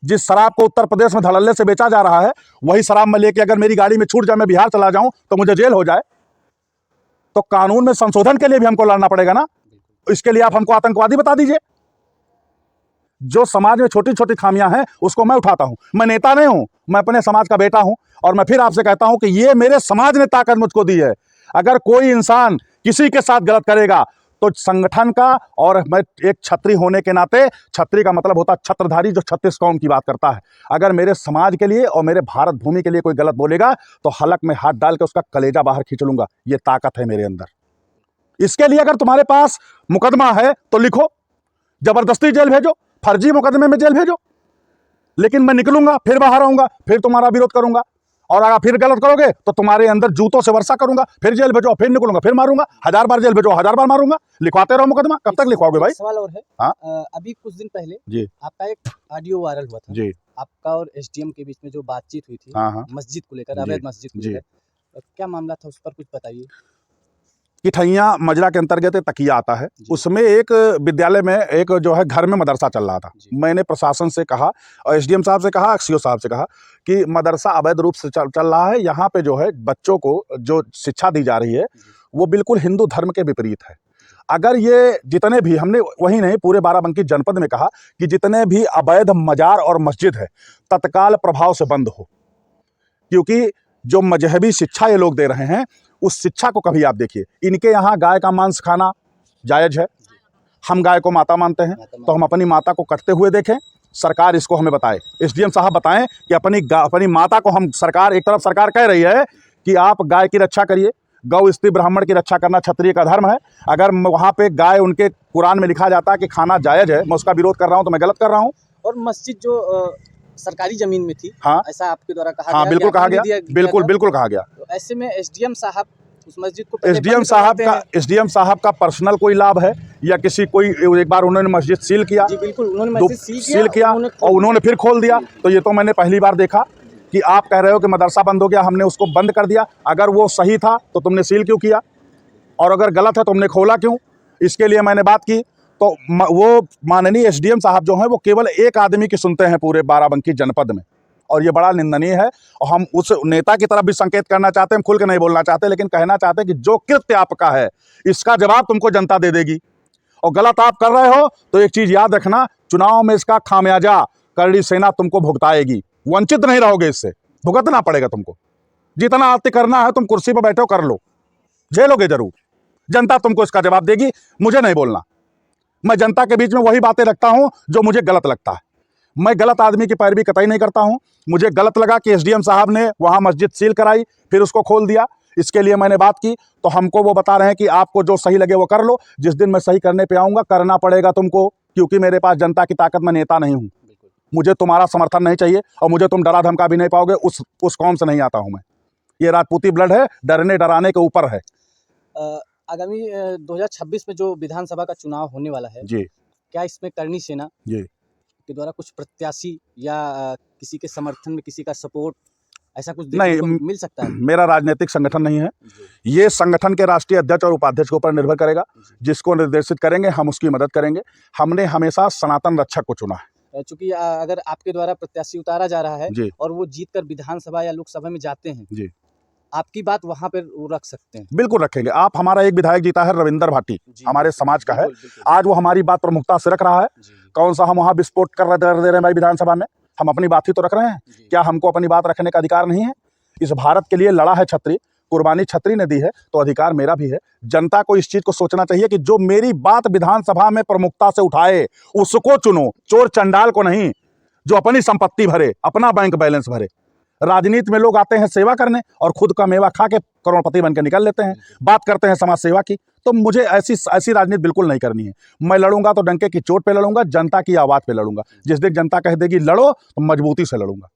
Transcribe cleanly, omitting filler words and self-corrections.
जिस शराब को उत्तर प्रदेश में धड़ल्ले से बेचा जा रहा है, वही शराब में लेके अगर मेरी गाड़ी में छूट जाए, मैं बिहार चला जाऊं तो मुझे जेल हो जाए, तो कानून में संशोधन के लिए भी हमको लड़ना पड़ेगा ना। इसके लिए आप हमको आतंकवादी बता दीजिए। जो समाज में छोटी छोटी खामियां हैं उसको मैं उठाता हूं। मैं नेता नहीं हूं, मैं अपने समाज का बेटा हूं। और मैं फिर आपसे कहता हूं कि ये मेरे समाज ने ताकत मुझको दी है। अगर कोई इंसान किसी के साथ गलत करेगा तो संगठन का, और मैं एक छत्री होने के नाते, छत्री का मतलब होता है छत्रधारी, जो 36 कौम की बात करता है, अगर मेरे समाज के लिए और मेरे भारत भूमि के लिए कोई गलत बोलेगा तो हलक में हाथ डाल के उसका कलेजा बाहर खींच लूंगा। ये ताकत है मेरे अंदर। इसके लिए अगर तुम्हारे पास मुकदमा है तो लिखो, जबरदस्ती जेल भेजो, फर्जी मुकदमे में जेल भेजो, लेकिन मैं निकलूंगा, फिर बाहर आऊंगा, फिर तुम्हारा विरोध करूंगा, और अगर फिर गलत करोगे तो तुम्हारे अंदर जूतों से वर्षा करूंगा, फिर जेल भेजो, फिर निकलूंगा, फिर मारूंगा, 1000 बार जेल भेजो, 1000 बार मारूंगा। लिखवाते रहो मुकदमा, कब तक लिखवाओगे भाई? सवाल और है। हाँ? अभी कुछ दिन पहले जी आपका एक ऑडियो वायरल हुआ था जी, आपका और एसडीएम के बीच में जो बातचीत हुई थी, हाँ, मस्जिद को लेकर, जी, अवैध मस्जिद को जी। लेकर, क्या मामला था, उस पर कुछ बताइए। किठैया मजरा के अंतर्गत तकिया आता है, उसमें एक विद्यालय में एक जो है घर में मदरसा चल रहा था। मैंने प्रशासन से कहा और एसडीएम साहब से कहा, एक्सईओ साहब से कहा कि मदरसा अवैध रूप से चल रहा है, यहाँ पे जो है बच्चों को जो शिक्षा दी जा रही है वो बिल्कुल हिंदू धर्म के विपरीत है। अगर ये जितने भी, हमने वही नहीं पूरे बाराबंकी जनपद में कहा कि जितने भी अवैध मजार और मस्जिद है तत्काल प्रभाव से बंद हो, क्योंकि जो मजहबी शिक्षा ये लोग दे रहे हैं उस शिक्षा को कभी आप देखिए। इनके यहाँ गाय का मांस खाना जायज है, हम गाय को माता मानते हैं, तो हम अपनी माता को कटते हुए देखें? सरकार इसको हमें बताए, एसडीएम साहब बताएं कि अपनी माता को हम, सरकार एक तरफ सरकार कह रही है कि आप गाय की रक्षा करिए, गौ स्त्री ब्राह्मण की रक्षा करना क्षत्रिय का धर्म है। अगर वहाँ पे गाय, उनके कुरान में लिखा जाता है कि खाना जायज है, मैं उसका विरोध कर रहा हूँ तो मैं गलत कर रहा हूँ। और मस्जिद जो सरकारी जमीन में थी, हाँ, ऐसा आपके द्वारा कहा हाँ, गया, बिल्कुल कहा गया, बिल्कुल बिल्कुल कहा गया। तो ऐसे में एसडीएम साहब उस मस्जिद को, एसडीएम साहब का पर्सनल कोई लाभ है या किसी कोई, एक बार उन्होंने मस्जिद सील किया? जी बिल्कुल, उन्होंने मस्जिद सील किया और उन्होंने फिर खोल दिया। तो ये तो मैंने पहली बार देखा कि आप कह रहे हो कि मदरसा बंद हो गया, हमने उसको बंद कर दिया। अगर वो सही था तो तुमने सील क्यों किया, और अगर गलत है तो तुमने खोला क्यों? इसके लिए मैंने बात की। तो वो माननीय एसडीएम साहब जो हैं वो केवल एक आदमी की सुनते हैं पूरे बाराबंकी जनपद में, और ये बड़ा निंदनीय है। और हम उस नेता की तरफ भी संकेत करना चाहते हैं, हम खुल के नहीं बोलना चाहते, लेकिन कहना चाहते हैं कि जो कृत्य आपका है इसका जवाब तुमको जनता दे देगी। और गलत आप कर रहे हो तो एक चीज याद रखना, चुनाव में इसका खामियाजा करड़ी सेना तुमको भुगताएगी। वंचित नहीं रहोगे, इससे भुगतना पड़ेगा तुमको। जितना आरती करना है तुम कुर्सी पर बैठो, कर लो, झेलोगे जरूर, जनता तुमको इसका जवाब देगी। मुझे नहीं बोलना, मैं जनता के बीच में वही बातें रखता हूं जो मुझे गलत लगता है। मैं गलत आदमी की पैरवी कतई नहीं करता हूं। मुझे गलत लगा कि एसडीएम साहब ने वहां मस्जिद सील कराई, फिर उसको खोल दिया, इसके लिए मैंने बात की। तो हमको वो बता रहे हैं कि आपको जो सही लगे वो कर लो। जिस दिन मैं सही करने पे आऊंगा, करना पड़ेगा तुमको, क्योंकि मेरे पास जनता की ताकत, में नेता नहीं हूं। मुझे तुम्हारा समर्थन नहीं चाहिए और मुझे तुम डरा धमका भी नहीं पाओगे। उस कौम से नहीं आता हूं मैं। ये राजपूती ब्लड है, डरने डराने के ऊपर है। आगामी 2026 में जो विधानसभा का चुनाव होने वाला है जी, क्या इसमें करणी सेना जी के द्वारा कुछ प्रत्याशी या किसी के समर्थन में किसी का सपोर्ट, ऐसा कुछ नहीं, मिल सकता है? मेरा राजनीतिक संगठन नहीं है। ये संगठन के राष्ट्रीय अध्यक्ष और उपाध्यक्ष के ऊपर निर्भर करेगा। जिसको निर्देशित करेंगे हम उसकी मदद करेंगे। हमने हमेशा सनातन रक्षक को चुना है। चूंकि अगर आपके द्वारा प्रत्याशी उतारा जा रहा है जी, और वो जीतकर विधानसभा या लोकसभा में जाते हैं जी, आपकी बात वहां पर वो रख सकते हैं? बिल्कुल रखेंगे। आप, हमारा एक विधायक जीता है रविंदर भाटी, हमारे समाज का है। आज वो हमारी बात प्रमुखता से रख रहा है। कौन सा हम वहाँ विस्फोट कर दे रहे हैं भाई विधानसभा में? हम अपनी बात ही तो रख रहे हैं। क्या हमको अपनी बात रखने का अधिकार नहीं है? इस भारत के लिए लड़ा है छत्री, कुर्बानी छत्री ने दी है, तो अधिकार मेरा भी है। जनता को इस चीज को सोचना चाहिए कि जो मेरी बात विधानसभा में प्रमुखता से उठाए उसको चुनो, चोर चंडाल को नहीं, जो अपनी संपत्ति भरे, अपना बैंक बैलेंस भरे। राजनीति में लोग आते हैं सेवा करने और खुद का मेवा खा के करोड़पति बनकर निकल लेते हैं। बात करते हैं समाज सेवा की, तो मुझे ऐसी राजनीति बिल्कुल नहीं करनी है। मैं लड़ूंगा तो डंके की चोट पे लड़ूंगा, जनता की आवाज पे लड़ूंगा। जिस दिन जनता कह देगी लड़ो तो मजबूती से लड़ूंगा।